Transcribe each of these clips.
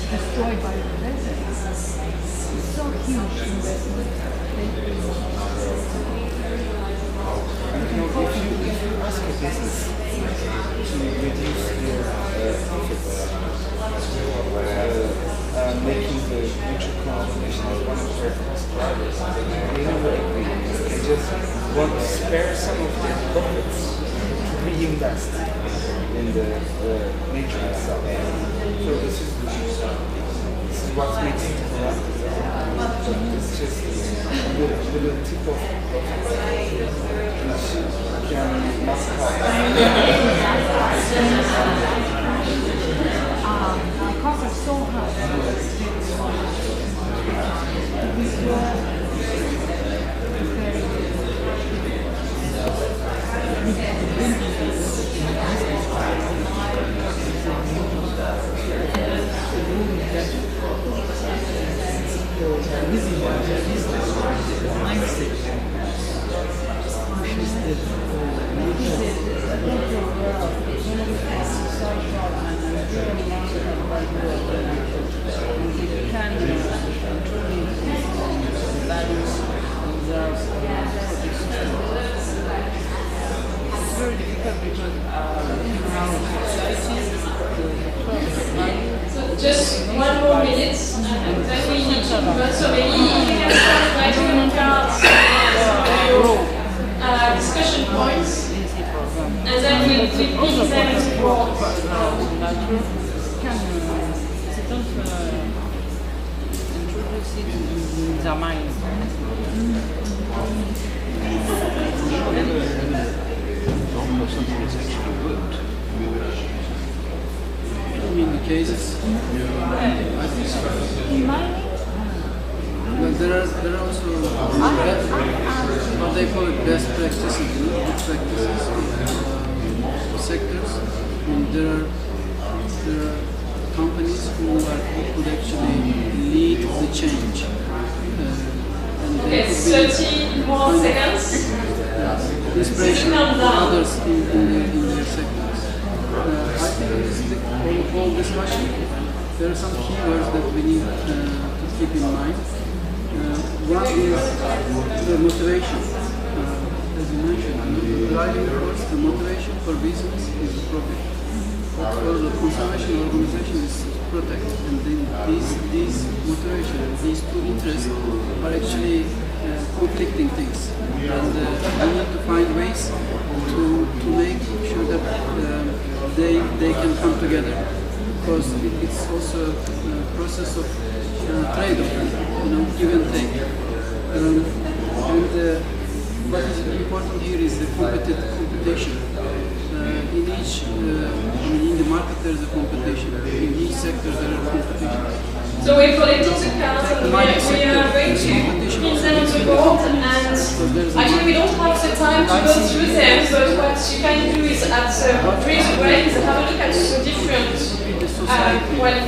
Destroyed by the residents. It's so huge investment. If you ask a business to reduce their profits, making the mutual consolidation as one of their cost drivers, they never agree. They just want to spare some of their profits to reinvest in the nature itself. So this is what makes it corrupt. It's just a little tip of which can must help. The costs are so high. Just one more minute, and then we need to move. So maybe you can start writing on cards your discussion points, and then we'll repeat them in boards. Their mind. Something that's actually worked. In the cases, but there are also what they call it best practices, good practices sectors. And there are companies who could actually lead the change. Okay, 30 more seconds. Inspiration for others in their sectors. I think in this whole discussion, there are some keywords that we need to keep in mind. One is the motivation. As you mentioned, the driving force, the motivation for business is profit. But for the conservation organization is to protect. And then these motivation, these two interests are actually conflicting things. And we need to find ways to make sure that they can come together, because it's also a process of trade-off, give and take. What is important here is the competition. In each, in the market there is a competition. In each sector there is competition. So we've collected the cards and we are going to put them on the board, and actually we don't have the time to go through them, but what you can do is at during the break is have a look at the different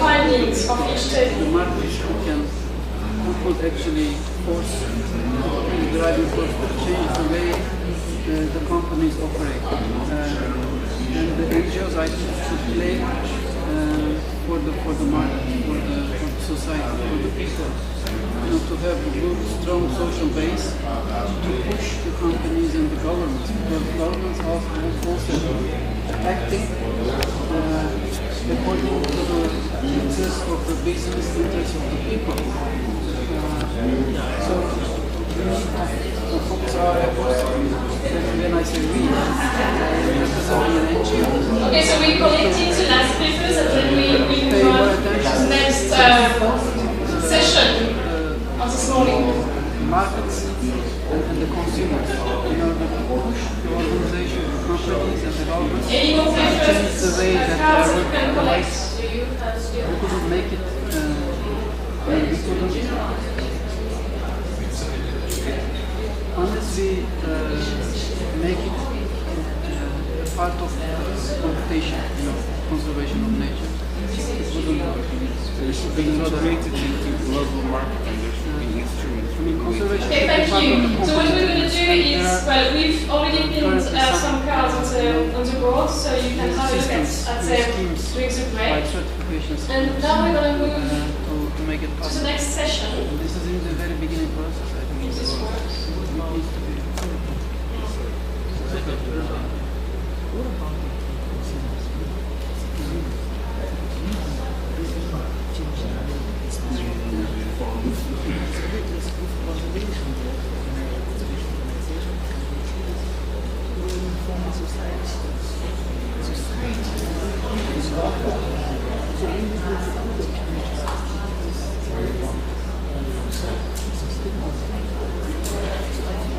findings of each table. The market could actually force the driving force to change the way the companies operate. And the NGOs, I think, should play for the market, for the society, for the people, to have a good, strong social base to push the companies and the governments, because the governments are also acting according to the interests of the business, interests of the people. So we need to focus our efforts. When I say we, representing an NGO. Okay, so we collected the last papers and then we move on to the next session of this morning. Markets and the consumers, in order to push the organization, the companies and the governments to change the way that they are working. We couldn't make it, unless we make it a part of computation, conservation of nature. It would even there should be integrated into global marketing. There should be instruments related. Okay, thank you. So what we're going to do is, well, we've already pinned some cards on the board, so you can have a look at them during the break. And now we're going to move to make it to possible. the next session. This is in the very beginning process. I think If this works. it needs to be.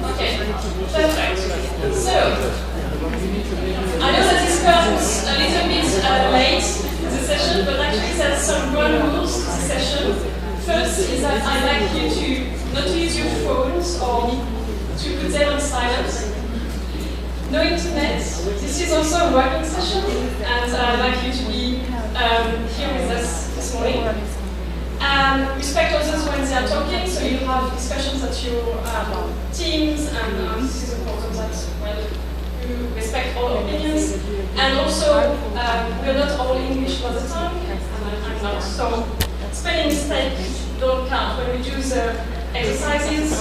Okay, perfect. So, I know that this comes a little bit late to the session, but actually there's some ground rules to the session. First is that I'd like you to not to use your phones or to put them on silent. No internet. This is also a working session, and I'd like you to be here with us this morning. Respect others when they are talking, so you have discussions at your teams, and this is important that well, you respect all opinions. And also, we're not all English all the time, and I'm not. So, spelling mistakes don't count when we do the exercises.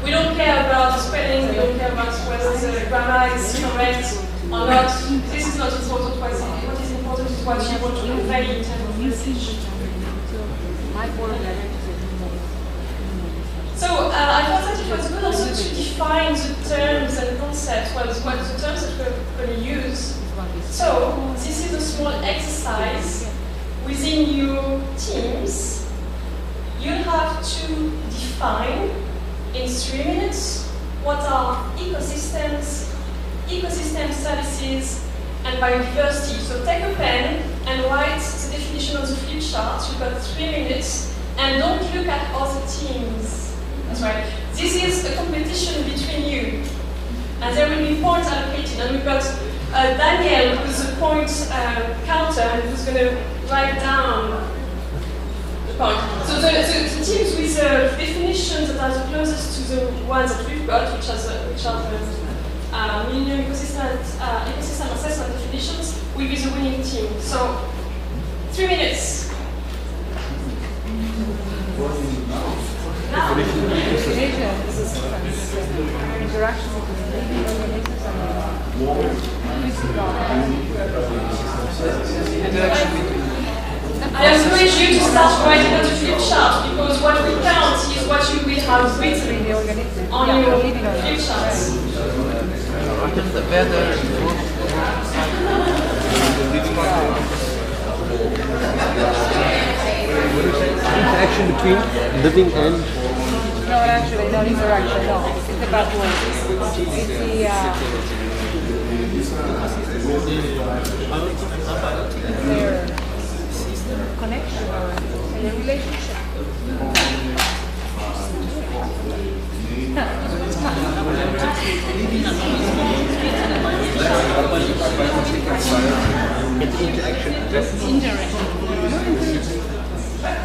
We don't care about the spelling, we don't care about whether the grammar is correct or not. This is not important. What is important is what you want to convey in terms of message. So I thought that it was good also to define the terms and concepts, what the terms that we're going to use. So this is a small exercise within your teams. You have to define in 3 minutes what are ecosystems, ecosystem services, and biodiversity. So take a pen and write the definition on the flip chart. You've got 3 minutes, and don't look at other teams. That's right. This is a competition between you, and there will be points allocated. And we've got Daniel, who's a point counter, and who's going to write down the point. So the teams with definitions that are the closest to the ones that we've got, which are the Millennium Ecosystem Assessment definitions, will be the winning team. So 3 minutes. Now. Interaction between living organisms I encourage you to start writing on the flip chart, because what we count is what you will have written on your flip charts. Interaction between living and... No, actually, not interaction, no. It's about words. It's their connection or their relationship. interaction. Interaction.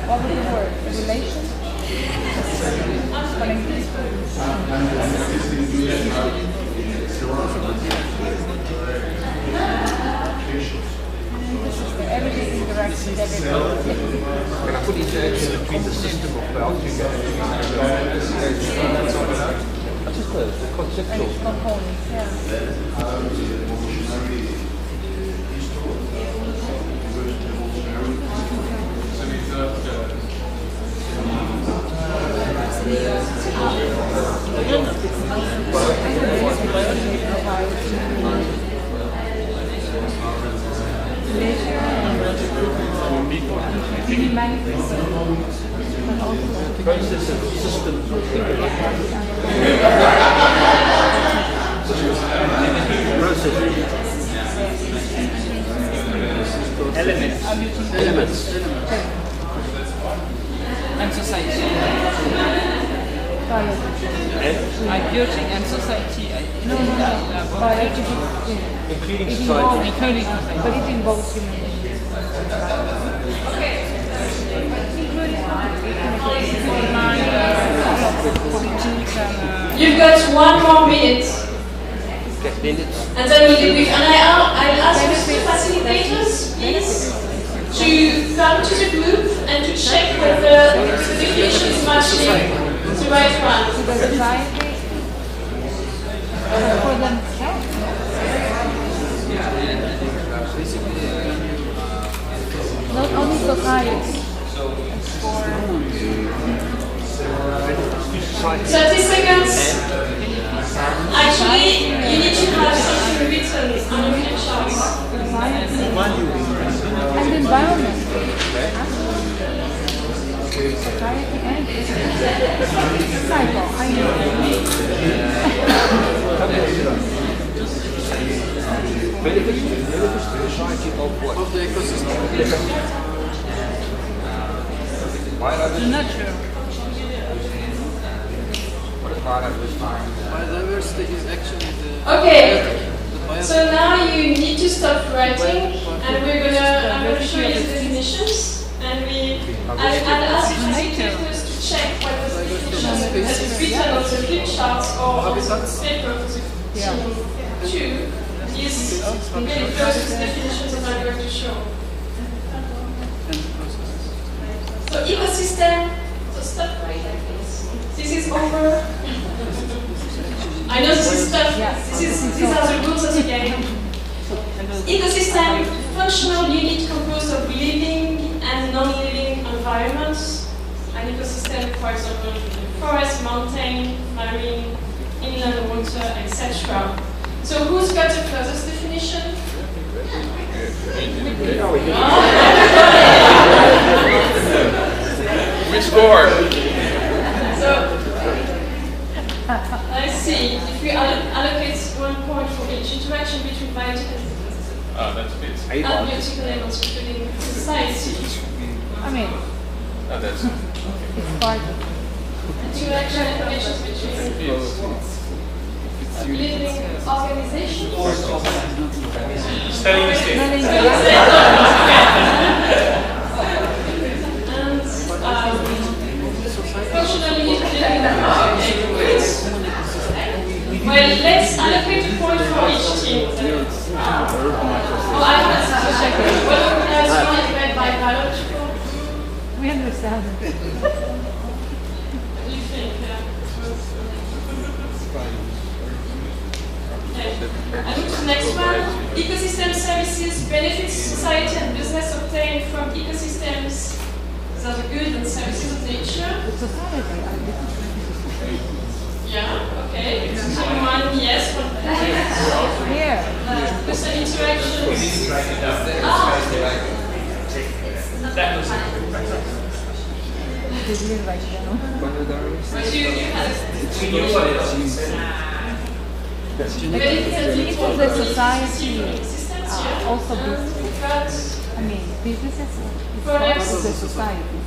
What was the word? Relation? Everything interacts with everything. Can I put interaction between the system of Belgium and that's just the conceptual. And its components, yeah. Process of systems or Elements. And society. So Biotic and society. No. Biotic, yeah. Including It society. involves, Including society. but it involves human beings. Politics and You've got 1 more minute. Minutes. And then we'll debrief. And I'll ask the two facilitators, please, to come to the group and to check whether the definition is matching the right one. To the society, for themselves. Not only society. 30 seconds. Actually, you need to have something written on your flip charts. And environment. Society and cycle. I Benefits to the society of what? Of the ecosystem. the nature. What is biodiversity? Biodiversity is actually the... Okay. the So now you need to stop writing, and I'm gonna show you the definitions, and I'll ask the facilitators to check what the definition is written on the flip charts or on the paper of the team 2 is very close to the definitions that I'm going to show. So ecosystem, so stop writing please. This is over. I know this is tough. These are the rules of the game. Ecosystem, functional unit composed of living and non-living environments. An ecosystem, for example, forest, mountain, marine, inland water, etc. So who's got the closest definition? We scored. So, let's see, if we allocate 1 point for each interaction between biotic and That's bits. abiotic elements, including society. I mean, That's it's part of it. Interaction and relations between living organizations. Stelling the state. And functionally living environments. Well, let's allocate a point for each team. Oh, I have to check it. What organized one is read by biological? We understand it. What do you think? I move to the next one. Ecosystem services benefits society and business obtained from ecosystems. These are the goods and services of nature. Society, Yeah, okay. One yes, one no. here. Person interactions. Did you write it down? But you Benefits of the society systems, also business. but I mean, businesses is part of the society.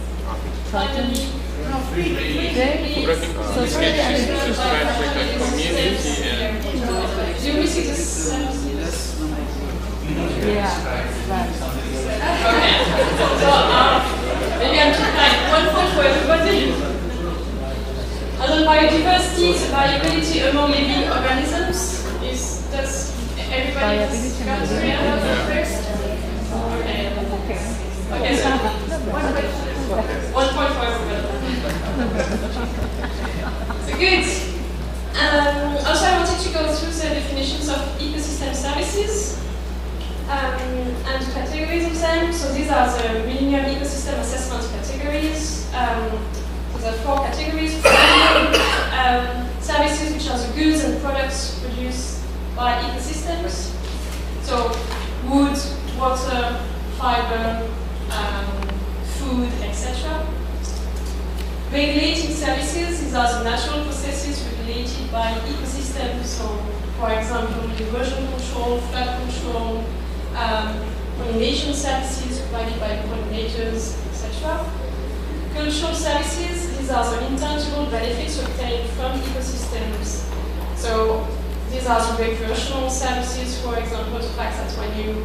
Certainly, society and business. you see this. Yeah, right. Okay. So maybe I'm too kind. 1 point for everybody. And then biodiversity is variability among living organisms. Does everybody Variability got among first? Okay. Okay, so 1 point for everybody. So good. Also, I wanted to go through the definitions of ecosystem services and categories of them. So these are the Millennium Ecosystem Assessment categories. There are 4 categories. Services, which are the goods and products produced by ecosystems. So wood, water, fiber, food, etc. Regulating services, these are the natural processes regulated by ecosystems. So, for example, erosion control, flood control, pollination services provided by pollinators, etc. Cultural services, these these are the intangible benefits obtained from ecosystems. So these are the recreational services, for example, the fact that when you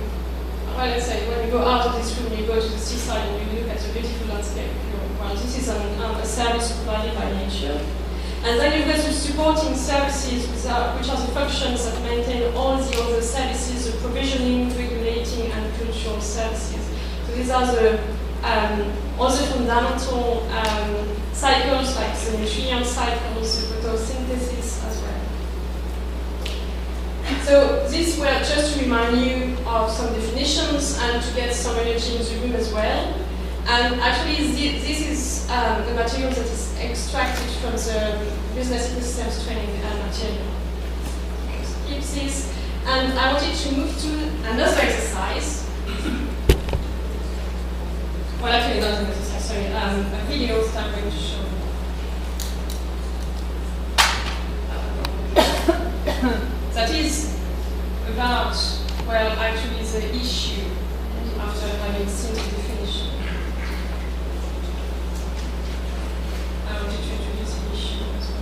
go out of this room, you go to the seaside and you look at the beautiful landscape, well, this is a service provided by nature. And then you've got the supporting services, which are the functions that maintain all the other services, the provisioning, regulating, and cultural services. So these are the other fundamental cycles, like the nutrient cycles, the photosynthesis as well. So these were just to remind you of some definitions and to get some energy in the room as well. And actually, this is the material that is extracted from the Business Ecosystems Training material. Keep this. And I wanted to move to another exercise. Well, actually, not an exercise, sorry, a video that I'm going to show. That is about, well, actually the issue after having seen the definition. I wanted to introduce the issue as well.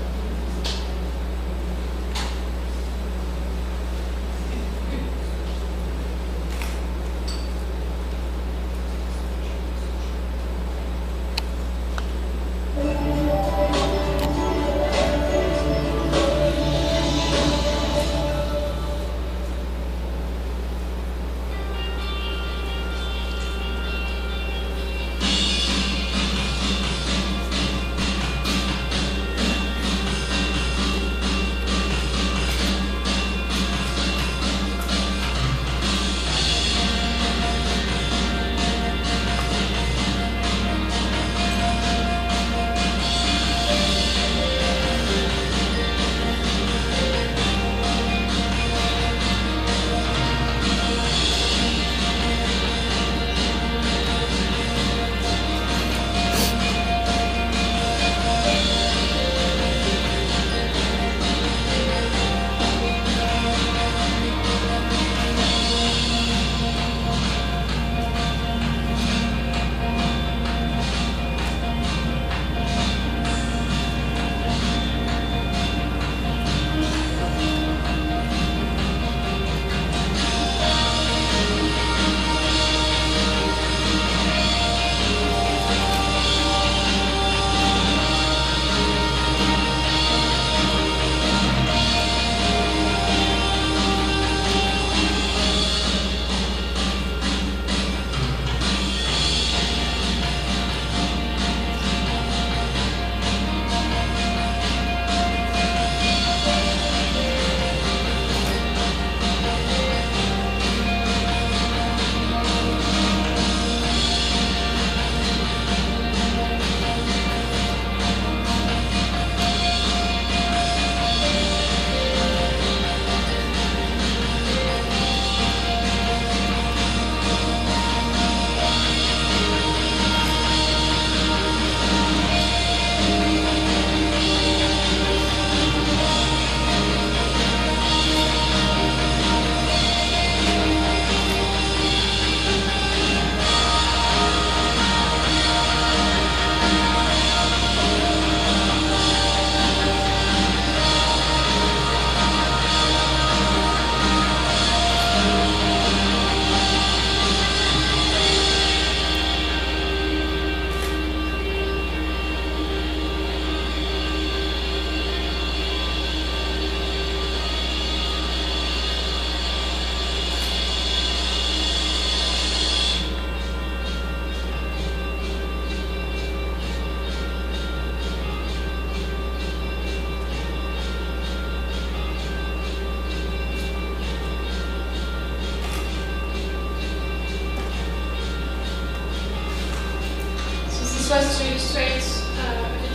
Was to illustrate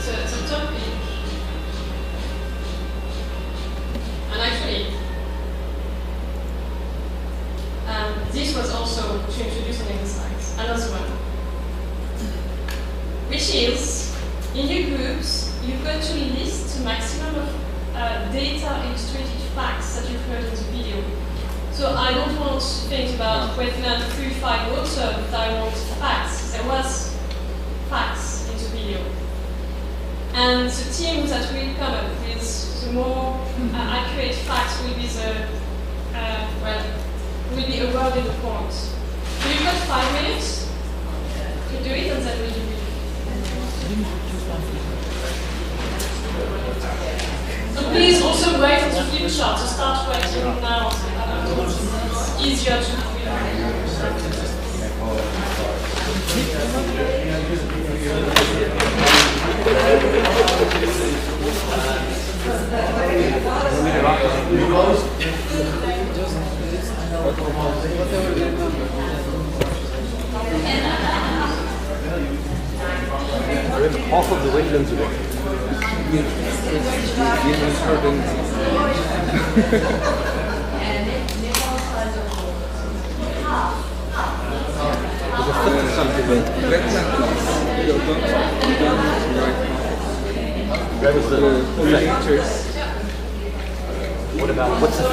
the topic. And actually, this was also to introduce an exercise, another one, which is, in your groups, you've got to list the maximum of data illustrated facts that you've heard in the video. So I don't want to think about wetland purified water, but I want facts. There was facts in the video. And the team that will come up with the more accurate facts will be will be awarded the points. So you've got 5 minutes to do it, and then we'll do it. So please also wait for the flip chart. So start writing now. It's easier to Half of the Wetlands are What about what's the